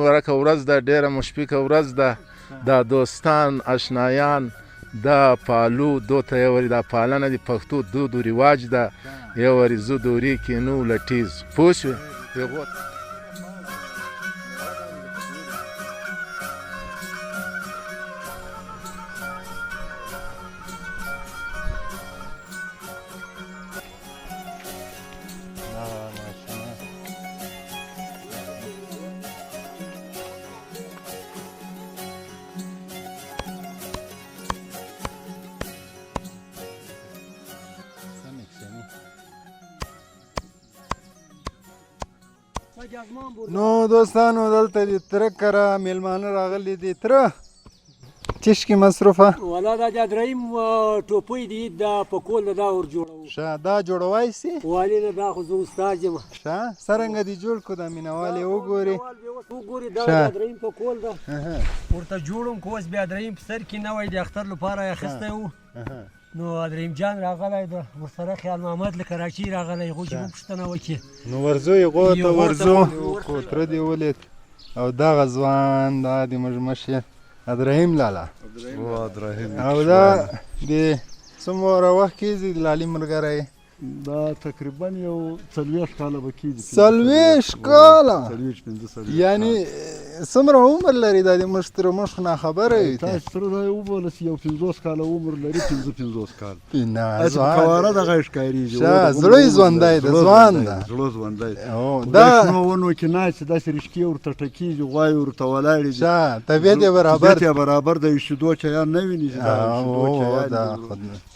ورکه ورځ ده، ډېره مشفقه ورځ ده. دا دوستان اشنایان دا پالو دو ته یوری دا پالنه د پښتو دود و رواج ده. یوری زو دوري کې نو لټیز پوه شوې هغو نو دوستانو دلته د تره کره میلمانه راغلي دي. تره چشکې مصروفه والا دا د دریم ټوپۍ دي دا په کول دا ور جوړو شه دا جوړوای سي والي نه دا خو زه استاد یم شه څرنګه دي جوړ کو دا مینوالې وګوري دا د دریم په کول ده ورته جوړم کوس بیا دریم په سر کې نوی د اختر لپاره اخیستی و نو دریم جان راغلی ده ورسره خیال محمد له کراچي راغلی هغوی چې موږ پوښتنه وکړي نو ورځو هغو ته ورځو تره دې ولید او دغه ځوان دا د موږ مشر ابراهیم لالا او دا د څومره وخت کېږي د لالي ملګری دا تقریبا یو 40 کاله به کېږي 40 کاله 40-50 یعنی څومره عمر لري دا د موږ تر موږ نه خبره وي تاسو سره وبوله چې یو 50 کاله عمر لري 50 کال نه کواره دغه ښکارېږي زړه یې ژوندی ده ځوان ده زړه ژوندی دا شنو ونو کې ناست داسې رشکې ورته ټکېږي غواوې ورته ولاړې دي طبیعت یې برابر د شیدو چیان نه ویني چې دا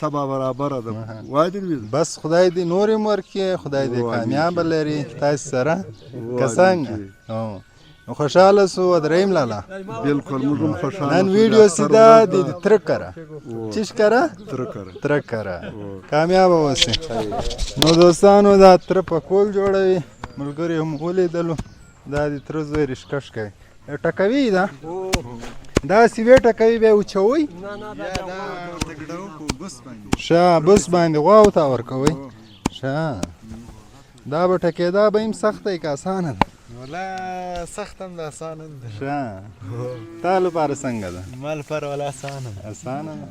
طبع برابره ده وای دې بس خدای دې نور یې ورکړي خدای دې کامیابه لري تاسو سره که څنګه خوشحاله سو دریم لالا بالکل موږ هم خوشحاله نن ویډیو سیدا د تر کره چیش کره تر کره کامیاب اوسه نو دوستانو دا تر په کول جوړوي ملګری هم ولیدلو دا د تر زوی رشکش کوي ټکوي دا سی وی ټکوي بیا اوچوي شه بس باندې غواو ته ورکوي شه دا به ټکېدا به هم سخته که اسانه ده ولا سخت هم ده اسانه ده شه تا لپاره څنګه ده ما لپاره ولا اسانه ده اسانه ده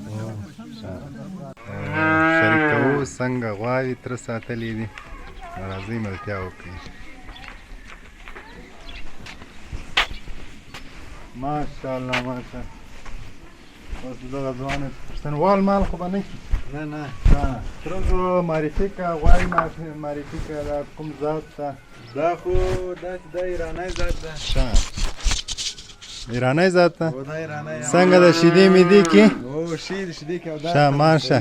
شریکو څنګه غواوې تره ساتلې دي راځئ ملتیا وکړئ ماشاءالله ماشاءالله اوس دغه ځوان پښتنوال مال خو به نه نه تره زو معرفي که غواړي معرفي که دا کوم ذات ده دا خو داسې دا ایرانی ذات ده ایرانی ذات ده دا ایرانی څنګه د شیدې میدې کې شیدې کې ښه ماشه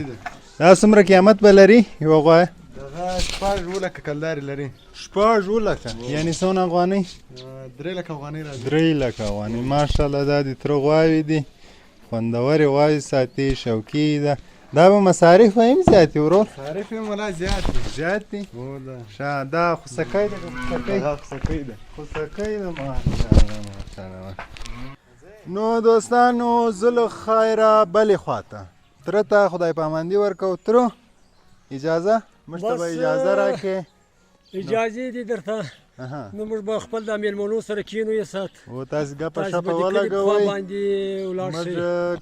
دا څومره قیمت به لري یوه غوا دغه 18 کلدارې لري 18 یعنې څونه افغانۍ 3 لکه افغانۍ راځي 3 لکه افغانۍ ماشاءالله دا د تره غواوې دي خوندورې غواوې ساتي شوقي ده دا به مصارف هم زیات دي ورور مصارف هم ولا زیات دي ده ښه دا خوسکی ده خوسکی ده ماشاءالله نو دوستانو زه له خیره بلې خواته تره ته خدای پاماندي ورکو ترو اجازه موږ ته به اجازه راکړې اجازې دي درته نو موږ به خپل د میلمنو سره کینو یې سات او تاسو ګپه شپه ولګوئ موږ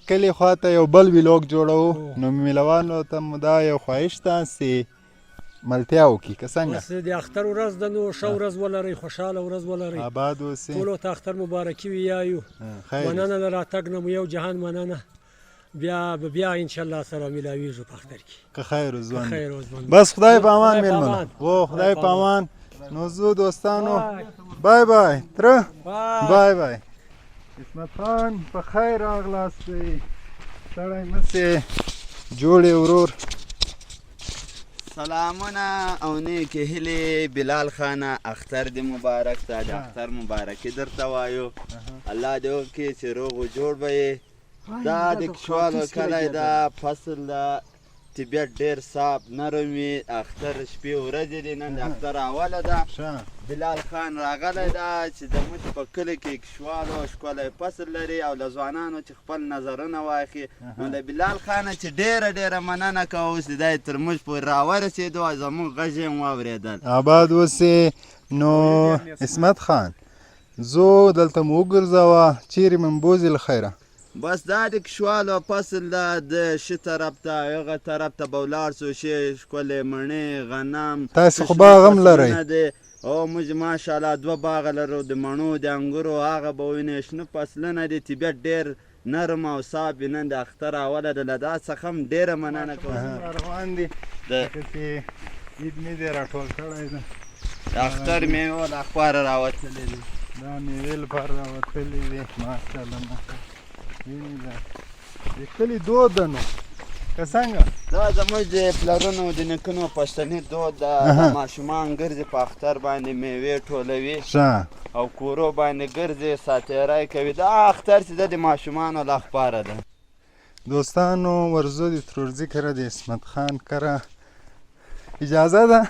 کلي خواته یو بل ویلوګ جوړوو نو میلوانو ته مو دا یو خواهش ده چې ملتیا وکړي که څنګه د اختر ورځ ده نو ښه ورځ ولرئ خوشحاله ورځ ولرئ آباد اوسئ ټولو ته اختر مبارکي ویایو مننه له راتګ نه مو یو جهان مننه بیا انشاءالله سره میلاویږو په اختر کې که خیر ځوان بس خدای په امان میلمنو و خدای په امان نو زه دوستانو بای بای تره بای بای اسمت خان په خیر راغلاستئ سړی مسې جوړې ورور سلامونه او نیکې هیلې بلال خانه اختر دې مبارک ته د اختر مبارکي درته وایو الله دې وکړي چې روغ و جوړ به یې دا د کشوالو کلی دا فصل ده طبیعت ډېر صاف نرم وي اختر شپې ورځې دي نن د اختر اوله ده بلال خان راغلی ده چې زموږ په کلي کې کشوالو ښکلی فصل لري او له ځوانانو چې خپل نظرونه واخلي نو د بلال خانه چې ډېره مننه کوو اوس دا یې تر موږ پورې راورسېدو او زموږ غږ یې هم واورېدل آباد اوسې نو اسمت خان زو دلته مو وګرځوه چیرې مې بوځي له خیره بس دا د کشوالو فصل ده د ش طرف ته هغه طرف ته به ولاړ سو ښې ښکلې مڼې غنم تاسې خو باغ هم لرئ او موږ ماشاءالله 2 باغه لرو د مڼو د انګورو هغه به وینې شنه فصلونه دي طبیعت ډېر نرم او صاف وي نن د اختر اوله ده له دا څخه هم ډېره مننه کوم روان دي چې عید مې دې راټول کړی ده د اختر میوه له خواره راوتلې دي دا میوې لپاره راوتلې دي ماشاءالله د کلي دود ده نو که څنګه دا زموږ د پلرونو د نیکونو پښتني دود ده ماشومان ګرځي په اختر باندې میوې ټولوي او کورو باندې ګرځي ساتیری کوي دا اختر چې ده د ماشومانو لپاره ده دوستانو ورځو د ترورزي کره د اسمت خان کره اجازه ده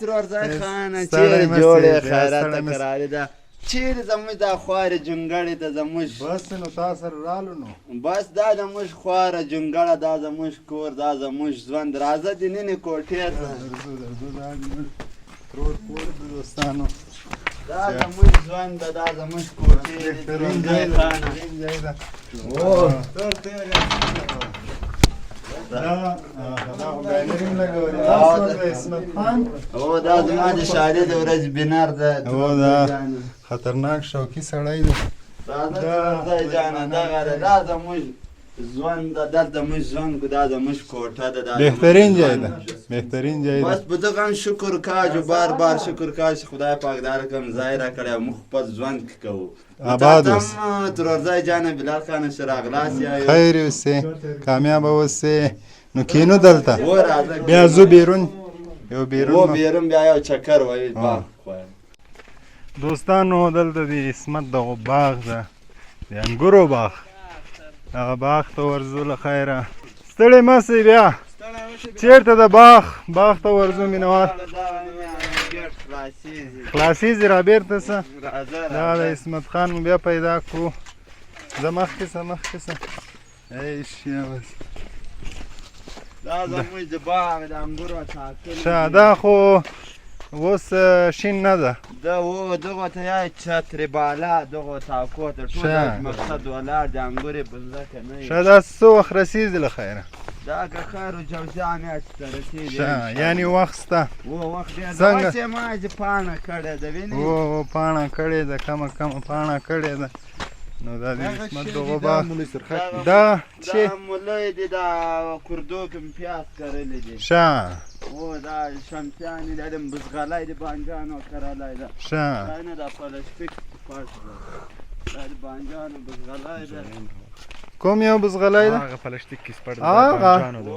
ترورزی خانه چیرې جوړې خیرته کراري ده چیرې زموږ دا خواره جونګړې ده زموږ بس نو تا سره رالو نو بس دا زموږ خواره جونګړه دا زموږ کور دا زموږ ژوند راځه د نینې کوټې ته ترور کور د دوستانو دا زموږ ژوند ده دا زموږ کوټې دي ترورزی خانه او دا زما د شادي د ورځې بینر ده دا خطرناک شوقي سړی دی راځه جانه دغه ده دا زموږ ژوند ده دلته موږ ژوند کړو دا زموږ کوټه ده بهترین ځای ده بهترین ځای ده بس په دغه هم شکر کاجو بار بار شکر کاج چې خدای پاک دا رقم ځای راکړی او موږ خپل ژوند کې کوو آباد اوسې ترورزی جانه بلال خانه شه راغلاست یایو خیر اوسې کامیابه اوسې نو کینو دلته بیا زو بیرون یو بیرون بیا یو چکر وایي باغ دوستانو دلته د اسمت دغه باغ ده د انګورو باغ هغه باغ ته ورځو له خیره ستړی مه سئ بیا چېرته د باغ ته ورځو مینهوال خلاصېږي را بېرته څه دا د اسمت خان مو بیا پیدا کړو زه مخکې څه دا زموږ د باغ د انګورو ساتل دا خو اوس شین نه ده دغو ته یای چترې بالا دغو تاکو ته ټول مقصد ولاړ د انګورې په ځمکه نه وي دا څه وخت رسېږي له خیره دا که خیر و جوزا میاشتې ته رسېږي یعنې وخت شته وخت ډېر داسې ما چې پاڼه کړې ده وینې پاڼه کړې ده کمه پاڼه کړې ده نو دا د اسمت دغه باغ دا چې مولۍ دي دا کردو کې مې پیاز کرلی دي دا شمسیانې دا د بزغلی د بانجانو کرلی ده دا نه دا پلسټیک پټ ده دا د بانجانو بزغلی ده کوم یو بزغلی ده هغه پلسټیک کې سپټ ده بانجانو ده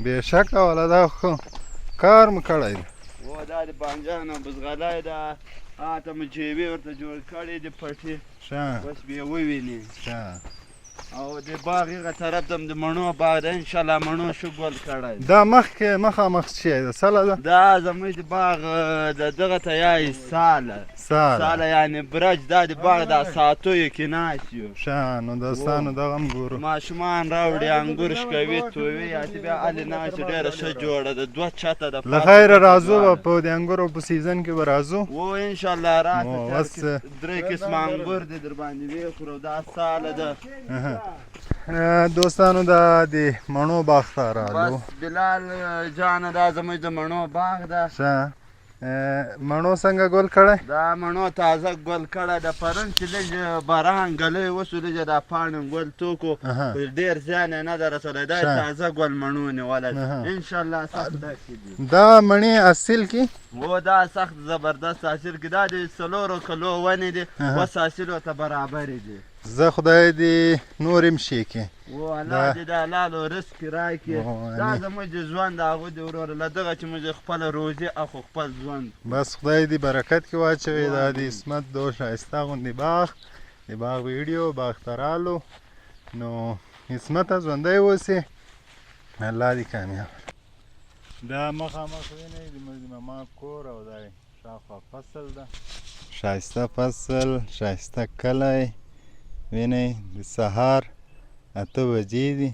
بېشکه والا دا خو کار مو کړی ده دا د بانجانو بزغلی ده ته مو جیبې ورته جوړ کړې دي پټې بس بیا ووینې او د باغ هغه طرف ته د مڼو باغ ده انشاءالله مڼو شو ګل کړی دا مخامخ شی ده سله ده دا زموږ د باغ د دغه ته یایي ساله یعنې برج دا د باغ دا ساتیو کې ناست یو نو دوستانو دغه هم ګورو ماشومان راوړي انګور شکوي تووي یا چې بیا هلې ناست ډېره ښه جوړه ده 2 چته ده له خیره راځو به په د انګورو په سیزن کې به راځو انشاءالله راشه 3 قسمه انګور دي در باندې وخورو دا ساله ده دوستانو دا د مڼو باغ ته رالو بس بلال جانه دا زموږ د مڼو باغ ده مڼو څنګه ګل کړی دا مڼو تازه ګل کړی د پرون چې لږ باران ګلی وسو لږه دا پاڼې ګل توکو ډېر زیان یې نه ده رسولی دا تازه ګل مڼو نیولی انشاءالله سخت داسې دي دا مڼې حاصل کې دا سخت زبردست حاصل کې دا د 4 کلو ونې دي اوس حاصلو ته برابرې دي زه خدای دې نور هم شي کې الله دې د حلالو رزق راکړي دا زموږ د ژوند د هغوی د وروره له دغه چې موږ خپله روزي اخو خپل ژوند بس خدای دې برکت کې واچوي دا د اسمت دو ښایسته غوندې باغ د باغ ویډیو باغ ته رالو نو اسمته ژوندی اوسې الله دې کامیاب دا مخامخ وینئ زموږ د ماما کور او دا شاوخوا فصل ده ښایسته فصل ښایسته کلی وینئ د سهار 8 بجې دي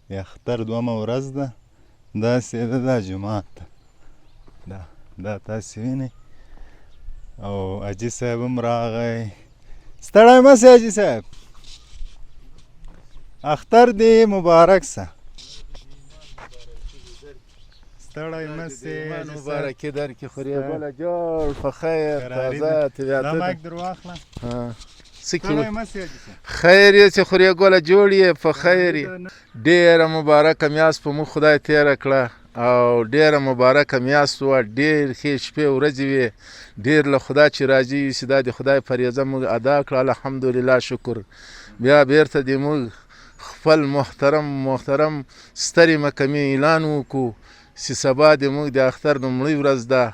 د اختر 2مه ورځ ده داسې ده دا جومات ده دا تاسې وینئ او حاجي صاحب هم راغی. ستړی مه سې حاجي صاحب، اختر دې مبارک سه. ستړی مه سې مبارکي درکړي خورې ګله جوړ په خیر تازه طبیعت دا مایک در واخله. ستړی مه سې حاجي صاحب. خیر یې چې خورې ګله جوړ یې په خیر یې. ډېره مبارکه میاشت په موږ خدای تېره کړه او ډېره مبارکه میاشت وه. ډېر ښې شپې ورځې وې. ډېر له خدا چې راضي وي چې دا د خدای فریضه موږ ادا کړه. الحمدلله شکر. بیا بیرته د موږ خپل محترم سترې محکمې اعلان وکړو چې سبا د موږ د اختر لومړۍ ورځ ده.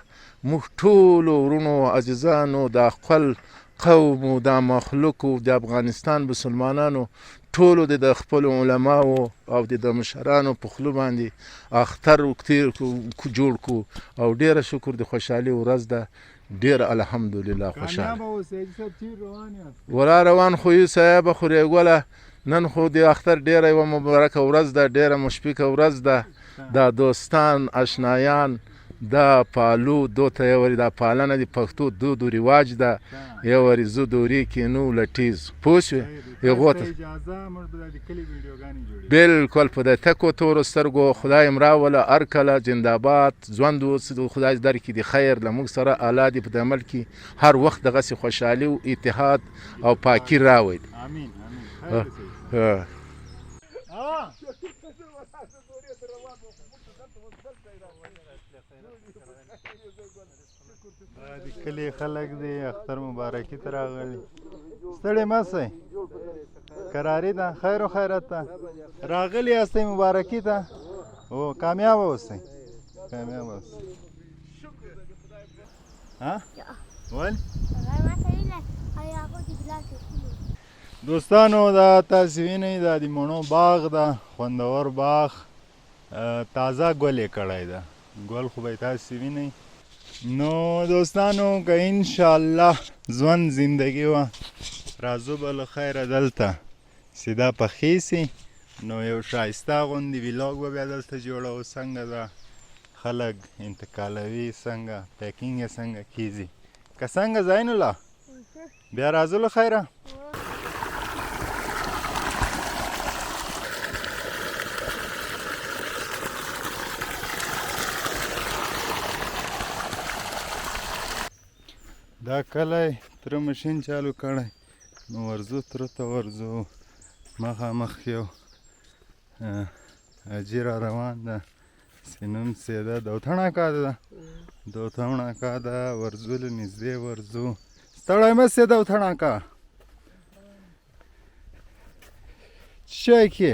موږ ټولو ورونو عزیزانو د خپل قوم او د مخلوقو د افغانستان مسلمانانو ټولو د خپلو علماو او د مشرانو په خولو باندې اختر جوړ کړو او ډېره شکر د خوشحالي ورځ ده. ډېره الحمدلله خوشحاله. ورا روان خو یو صاحبه خورې ګله نن خو د اختر ډېره یوه مبارکه ورځ ده، ډېره مشفقه ورځ ده. دا دوستان اشنایان دا پالو دو ته یوري دا پالنه د پښتو دود و رواج ده. یوري زو دوري کینو لټیز پوه شوې هغو ته بلکل په د تکو تورو سترګو خدای م راوله هر کله زنده‌باد ژوند اوسه خدای درکړي د خیر له موږ سره الله دې په د عمل کې هر وخت دغسې خوشحالي او اتحاد او پاکي راوړي. امین د کلي خلک دي اختر مبارکي ته راغلي. ستړي مه سئ، کراري ده، خیر و خیرت ده. راغلي یاستئ مبارکي ته او کامیابه اوسئ، کامیابه اوسئ. ولې دوستانو دا تاسې وینئ دا د مڼو باغ ده، خوندور باغ، تازه ګل یې کړی ده. ګل خو به یې تاسې وینئ. نو دوستانو که انشاءالله ژوند زندگی وه راځو به له خیره دلته چې دا پخې سي نو یو ښایسته غوندې ویلاګ به بیا دلته جوړوو. څنګه ده خلک انتقالوي، څنګه پیکینګ یې څنګه کیږي. که څنګه زین الله بیا راځو له خیره. دا کلی تره مشین چالو کړی نو ورځو تره ته ورځو. مخامخ یو حاجي را روان ده چې نوم یې ده دوتڼاکا ده، دوتڼاکا ده، ورځو له نږدې ورځو. ستړی مه سې دوتڼاکا. څه شی کې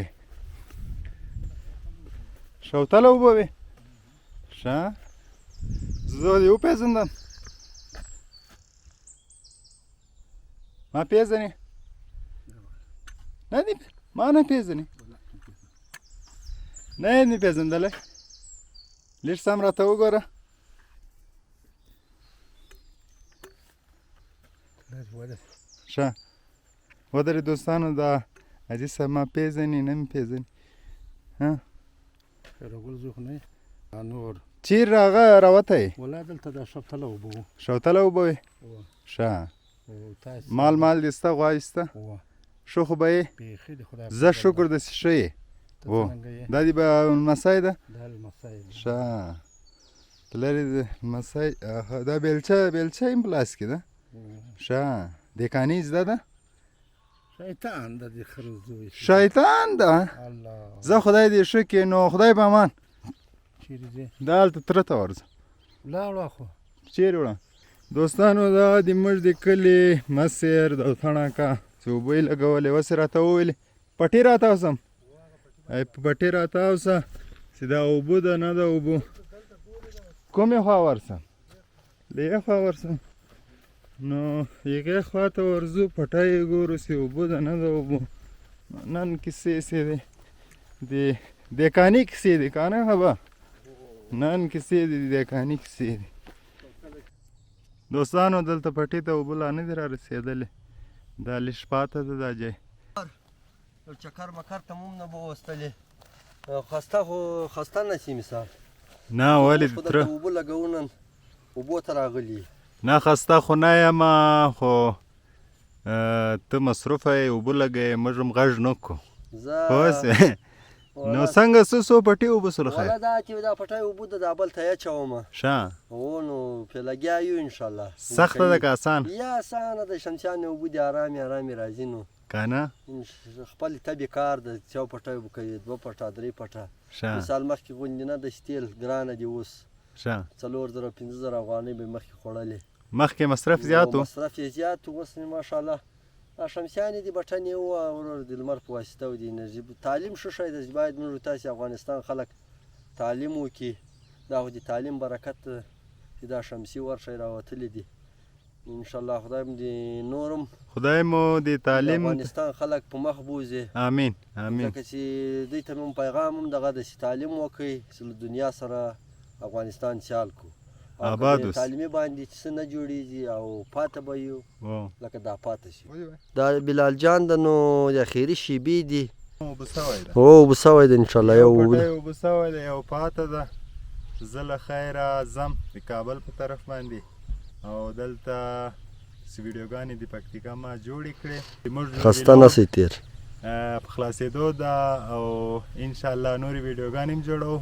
شوتله اوبه وې؟ ښه زه دې وپېژندم. ما پیژنې؟ نه دې ما نه پیژنې؟ نه یې نه پیژندلی؟ لږ سم راته وګوره. ښه ودرې دوستانو دا حاجي صاحب ما پیژنې نه مې پیژنې؟ نور چیرې راوتی یې؟ والله دلته دا شوتله اوبه وو. شوتله اوبه وې؟ ښه مال دې شته، غوا دې شته؟ ښه خو به یې زه شکر داسې ښه یې. دا دې به لمسی ده؟ ښه پلرې د لمسی دا بیلچه یې په لاس کې ده؟ ښه دیکاني زده ده؟ شیطان ده دې خره زوی. شیطان ده؟ زه خدای دې ښه کړي. نو خدای په امان. چیرې ځې؟ دا هلته تره ته ورځه. لاړو خو چیرې وړه؟ دوستانو دا د موږ د کلي مشر دوتڼاکا چې اوبه یې لګولې اوس یې راته وویلې پټي راتاوسم. په پټي راتاوسه چې دا اوبه ده نه ده اوبه. کومې خوا ورسم؟ له یوې خوا ورسم. نو هغې خوا ته ورځو پټی یې ګورو چې اوبه ده نه ده اوبه. نن کیسې چې دی د دیکاني کیسې دي که نه خبه؟ نن کیسې دي د دیکاني کیسې دي. دوستانو دلته پټي ته اوبه لا نه دي را رسېدلې. دا لږ پاته ده دا ځای. یو چکر مکر ته موم نه به وستلې خسته نه شي مثال. نه ولې خو درته اوبه لګوو نن اوبو ته راغلي. نه خسته خو نه یم خو ته مصروفه یې اوبه لګوې موږ هم غږ نه کړو زه نو څنګه څه پټې اوبه سره ولا دا چې دا پټی اوبه د دا بل ته یې اچومه ښه هو نو پرې لګیا یو انشاءالله سخته ده که آسان یا اسانه د شمسیانې اوبه دي ارامې ارامې راځي نو که نه خپل طبي کار د یو پټی اوبه کوي 2 پټه 3 پټه ښه مثال مخکې غوندې نه د شتیل ګرانه دي اوس ښه 4000 5000 افغانۍ به مخکې خوړلې مخکې مصرف زیات و مصرف یې زیات و اوس ماشاءالله شمسیانې دي بټنې و ورور د لمر په واسطه او د انرژي تعلیم ښه شی دی چې باید موږ تاسې افغانستان خلک تعلیم وکړي دا خو د تعلیم برکت چې دا شمسي ورشی راوتلي دي انشاءالله خدای مو دې نورم خدای مو د تعلیم افغانستان خلک په مخ بوځي امین امین ځکه چې دوی ته مو پیغام هم دغه د تعلیم وکړي چې له دنیا سره افغانستان سیال کړو آباد اوس تعلیمي باندې چې څه نه جوړېږي او پاته به یو او لکه دا پاته شي دا بلال جان د نو د خیري شیبې دي اوبه سوی ده او اوبه سوی ده انشاءالله یو پټی اوبه سوی ده یو پاته ده زه له خیره ځم د کابل په طرف باندې او دلته ویډیوګانې د پکتیکا ما جوړې کړې خسته نسئ تیر په خلاصېدو ده او انشاءالله نورې ویډیوګانې هم جوړو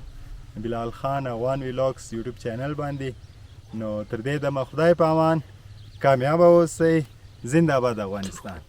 بلال خان افغان ویلاګس یوټیوب چینل باندې نو تر دې دمه خدای په امان کامیابه اوسئ زنده باد افغانستان